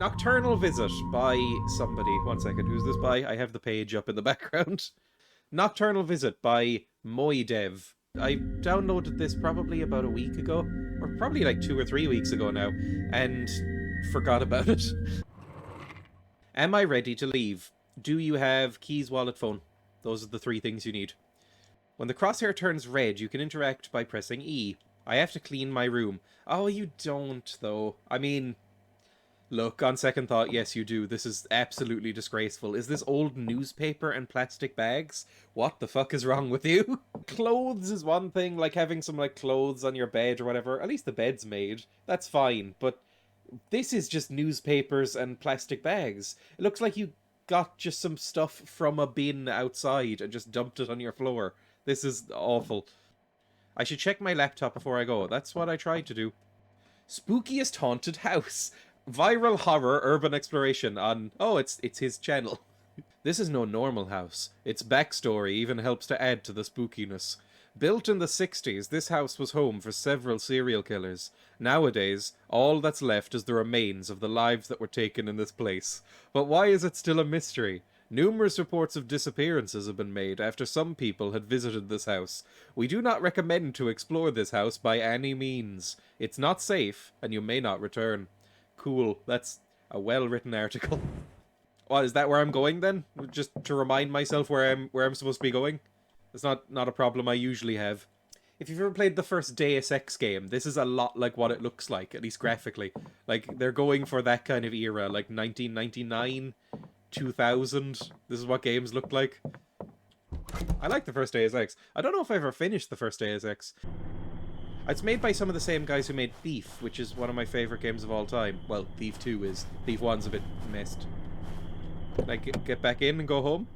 Nocturnal Visit by somebody. One second, who's this by? I have the page up in the background. Nocturnal Visit by Moidev. I downloaded this probably about a week ago, or probably like 2 or 3 weeks ago now, and forgot about it. Am I ready to leave? Do you have keys, wallet, phone? Those are the 3 things you need. When the crosshair turns red, you can interact by pressing E. I have to clean my room. Oh, you don't, though. I mean, look, on second thought, yes, you do. This is absolutely disgraceful. Is this old newspaper and plastic bags? What the fuck is wrong with you? Clothes is one thing, like having some, like, clothes on your bed or whatever. At least the bed's made. That's fine, but this is just newspapers and plastic bags. It looks like you got just some stuff from a bin outside and just dumped it on your floor. This is awful. I should check my laptop before I go. That's what I tried to do. Spookiest haunted house. Viral horror urban exploration on... Oh, it's his channel. This is no normal house. Its backstory even helps to add to the spookiness. Built in the 60s, this house was home for several serial killers. Nowadays, all that's left is the remains of the lives that were taken in this place. But why is it still a mystery? Numerous reports of disappearances have been made after some people had visited this house. We do not recommend to explore this house by any means. It's not safe, and you may not return. Cool, that's a well-written article. What, is that where I'm going then? Just to remind myself where I'm supposed to be going? It's not a problem I usually have. If you've ever played the first Deus Ex game, this is a lot like what it looks like, at least graphically. Like, they're going for that kind of era, like 1999, 2000. This is what games looked like. I like the first Deus Ex. I don't know if I ever finished the first Deus Ex. It's made by some of the same guys who made Thief, which is one of my favourite games of all time. Well, Thief 2 is. Thief 1's a bit messed. Can I get back in and go home?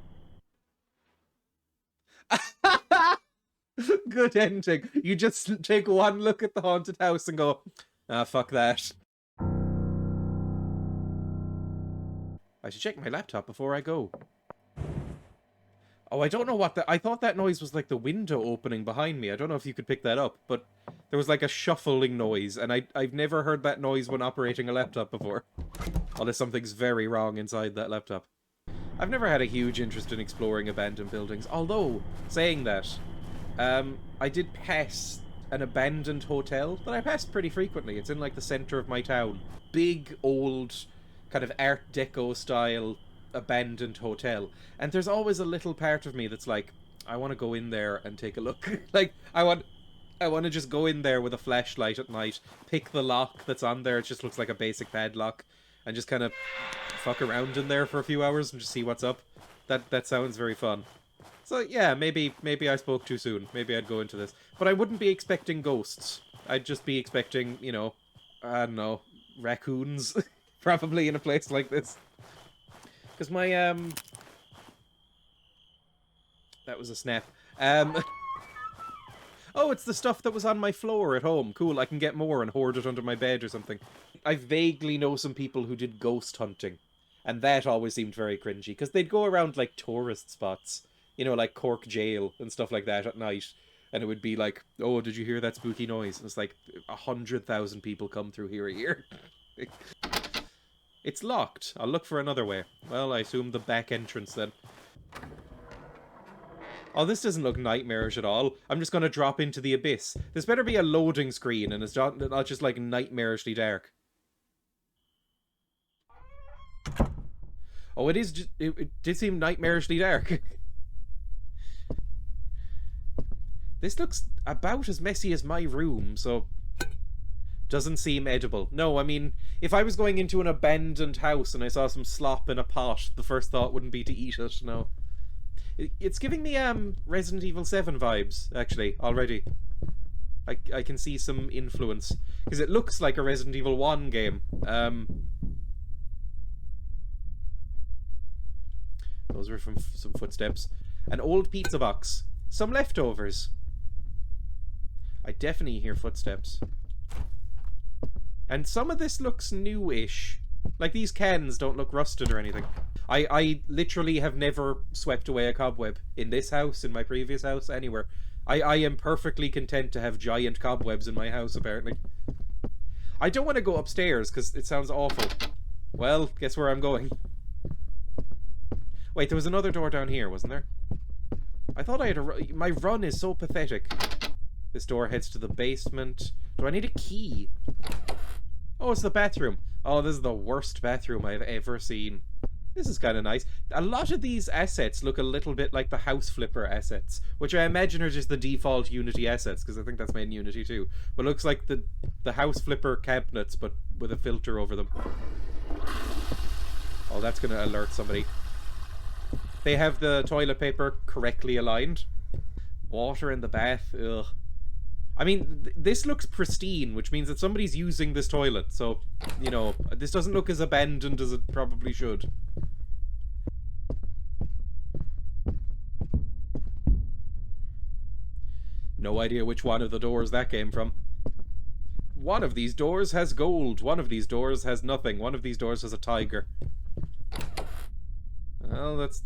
Good ending. You just take one look at the haunted house and go, ah, fuck that. I should check my laptop before I go. Oh, I don't know what I thought that noise was like the window opening behind me. I don't know if you could pick that up, but there was like a shuffling noise, and I've never heard that noise when operating a laptop before. Unless something's very wrong inside that laptop. I've never had a huge interest in exploring abandoned buildings, although, saying that, I did pass an abandoned hotel that I passed pretty frequently. It's in like the center of my town. Big, old, kind of Art Deco style abandoned hotel. And there's always a little part of me that's like, I want to go in there and take a look. Like, I want to just go in there with a flashlight at night, pick the lock that's on there, it just looks like a basic padlock, and just kind of fuck around in there for a few hours and just see what's up. That sounds very fun. So yeah, maybe I spoke too soon. Maybe I'd go into this. But I wouldn't be expecting ghosts. I'd just be expecting, you know, I don't know, raccoons. Probably in a place like this. Because my, that was a snap. Oh, it's the stuff that was on my floor at home. Cool, I can get more and hoard it under my bed or something. I vaguely know some people who did ghost hunting. And that always seemed very cringy. Because they'd go around, like, tourist spots. You know, like Cork Jail and stuff like that at night. And it would be like, oh, did you hear that spooky noise? And it's like 100,000 people come through here a year. It's locked. I'll look for another way. Well, I assume the back entrance then. Oh, this doesn't look nightmarish at all. I'm just going to drop into the abyss. This better be a loading screen and it's not just like nightmarishly dark. Oh, it is. It did seem nightmarishly dark. This looks about as messy as my room, so... Doesn't seem edible. No, I mean, if I was going into an abandoned house and I saw some slop in a pot, the first thought wouldn't be to eat it, no. It's giving me, Resident Evil 7 vibes, actually, already. I can see some influence. Because it looks like a Resident Evil 1 game. Those were from some footsteps. An old pizza box. Some leftovers. I definitely hear footsteps. And some of this looks new-ish. Like, these cans don't look rusted or anything. I literally have never swept away a cobweb. In this house, in my previous house, anywhere. I am perfectly content to have giant cobwebs in my house, apparently. I don't want to go upstairs, because it sounds awful. Well, guess where I'm going. Wait, there was another door down here, wasn't there? I thought I had my run is so pathetic. This door heads to the basement. Do I need a key? Oh, it's the bathroom. Oh, this is the worst bathroom I've ever seen. This is kind of nice. A lot of these assets look a little bit like the House Flipper assets, which I imagine are just the default Unity assets, because I think that's made in Unity too. But it looks like the House Flipper cabinets, but with a filter over them. Oh, that's going to alert somebody. They have the toilet paper correctly aligned. Water in the bath, ugh. I mean, this looks pristine, which means that somebody's using this toilet, so, you know, this doesn't look as abandoned as it probably should. No idea which one of the doors that came from. One of these doors has gold, one of these doors has nothing, one of these doors has a tiger. Well, that's...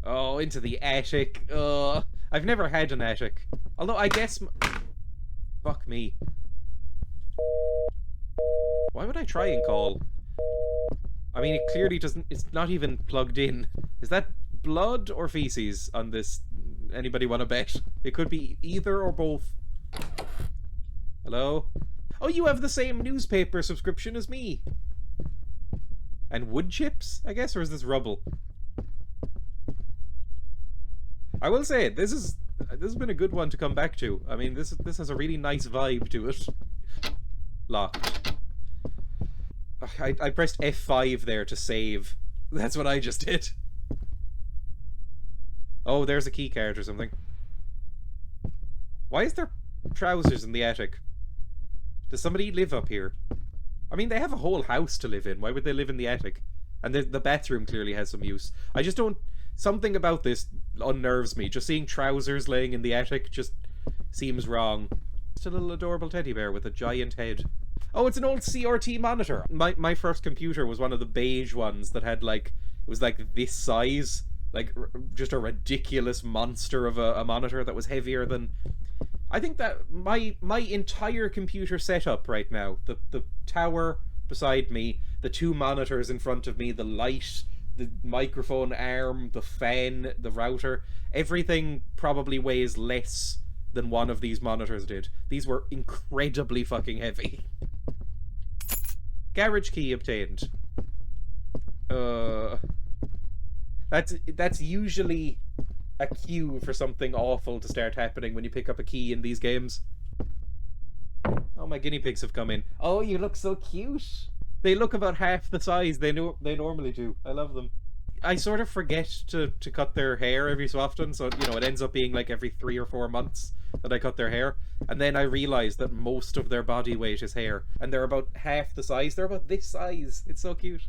Oh, into the attic. Ugh. I've never had an attic. Although, I guess... Fuck me. Why would I try and call? I mean, it clearly doesn't... It's not even plugged in. Is that blood or feces on this? Anybody want to bet? It could be either or both. Hello? Oh, you have the same newspaper subscription as me. And wood chips, I guess? Or is this rubble? I will say, this has been a good one to come back to. I mean, this has a really nice vibe to it. Locked. I pressed F5 there to save. That's what I just did. Oh, there's a key card or something. Why is there trousers in the attic? Does somebody live up here? I mean, they have a whole house to live in. Why would they live in the attic? And the bathroom clearly has some use. I just don't... Something about this unnerves me. Just seeing trousers laying in the attic just seems wrong. Just a little adorable teddy bear with a giant head. Oh, it's an old CRT monitor. My first computer was one of the beige ones that had, like... It was like this size. Like, just a ridiculous monster of a monitor that was heavier than... I think that my entire computer setup right now, the tower beside me, the two monitors in front of me, the light, the microphone arm, the fan, the router, everything probably weighs less than one of these monitors did. These were incredibly fucking heavy. Garage key obtained. That's usually a cue for something awful to start happening when you pick up a key in these games. Oh, my guinea pigs have come in. Oh, you look so cute. They look about half the size they normally do. I love them. I sort of forget to cut their hair every so often, so, you know, it ends up being like every 3 or 4 months that I cut their hair. And then I realize that most of their body weight is hair. And they're about half the size. They're about this size. It's so cute.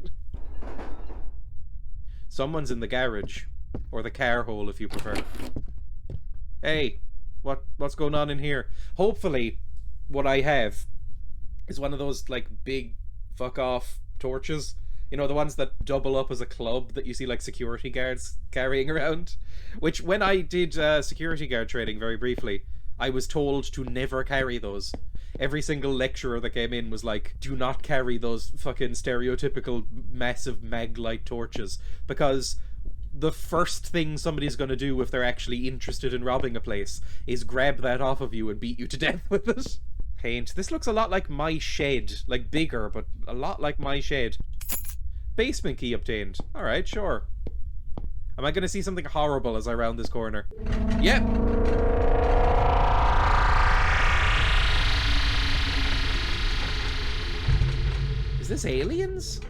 Someone's in the garage. Or the car hole, if you prefer. Hey, what's going on in here? Hopefully, what I have is one of those, like, big fuck-off torches. You know, the ones that double up as a club that you see, like, security guards carrying around. Which, when I did security guard training very briefly, I was told to never carry those. Every single lecturer that came in was like, do not carry those fucking stereotypical massive mag-light torches. Because... the first thing somebody's going to do if they're actually interested in robbing a place is grab that off of you and beat you to death with it. Paint. This looks a lot like my shed. Like, bigger, but a lot like my shed. Basement key obtained. Alright, sure. Am I going to see something horrible as I round this corner? Yep! Is this aliens?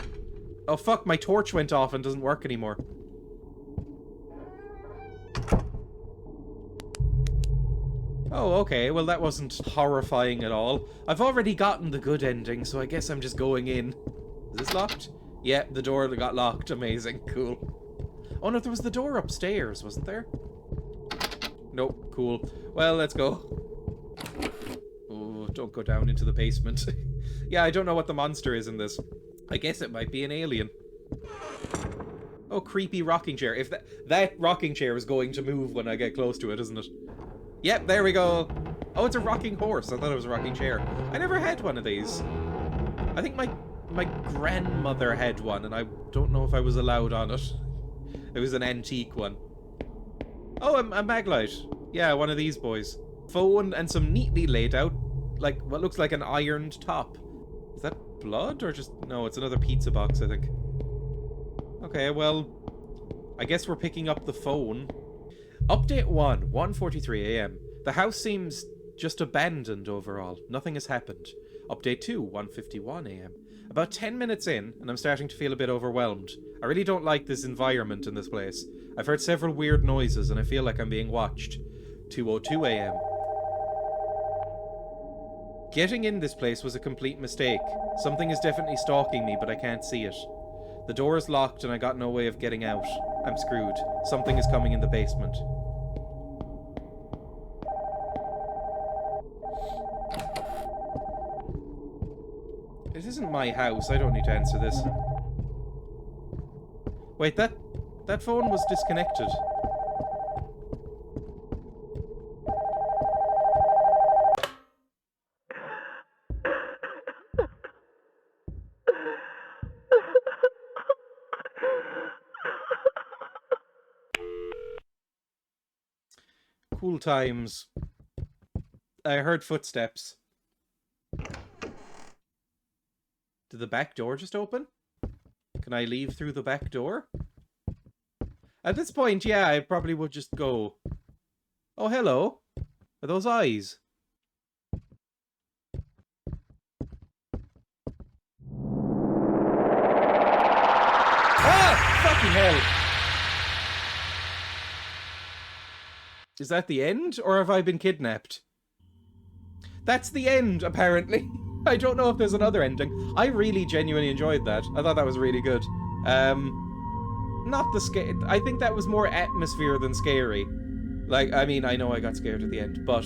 Oh fuck, my torch went off and doesn't work anymore. Oh, okay, well that wasn't horrifying at all. I've already gotten the good ending, so I guess I'm just going in. Is this locked? Yeah, the door got locked. Amazing. Cool. Oh no, there was the door upstairs, wasn't there? Nope. Cool. Well, let's go. Oh, don't go down into the basement. Yeah, I don't know what the monster is in this. I guess it might be an alien. Oh, creepy rocking chair. If that rocking chair is going to move when I get close to it, isn't it? Yep, there we go. Oh, it's a rocking horse. I thought it was a rocking chair. I never had one of these. I think my grandmother had one, and I don't know if I was allowed on it. It was an antique one. Oh, a maglite. Yeah, one of these boys. Phone and some neatly laid out, like, what looks like an ironed top. Is that blood, or just... No, it's another pizza box, I think. Okay, well, I guess we're picking up the phone. Update 1, 1:43 AM. The house seems just abandoned overall. Nothing has happened. Update 2, 1:51 AM. About 10 minutes in, and I'm starting to feel a bit overwhelmed. I really don't like this environment in this place. I've heard several weird noises, and I feel like I'm being watched. 2:02 AM. Getting in this place was a complete mistake. Something is definitely stalking me, but I can't see it. The door is locked, and I got no way of getting out. I'm screwed. Something is coming in the basement. It isn't my house. I don't need to answer this. Wait, that phone was disconnected. Cool times. I heard footsteps. Did the back door just open? Can I leave through the back door? At this point, yeah, I probably would just go. Oh, hello. Are those eyes? Ah! Fucking hell! Is that the end, or have I been kidnapped? That's the end, apparently. I don't know if there's another ending. I really genuinely enjoyed that. I thought that was really good. Not the scare. I think that was more atmosphere than scary. Like, I mean, I know I got scared at the end, but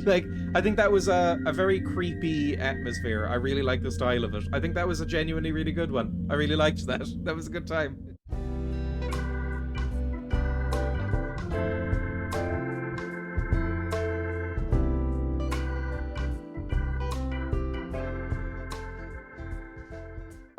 like, I think that was a very creepy atmosphere. I really like the style of it. I think that was a genuinely really good one. I really liked that. That was a good time.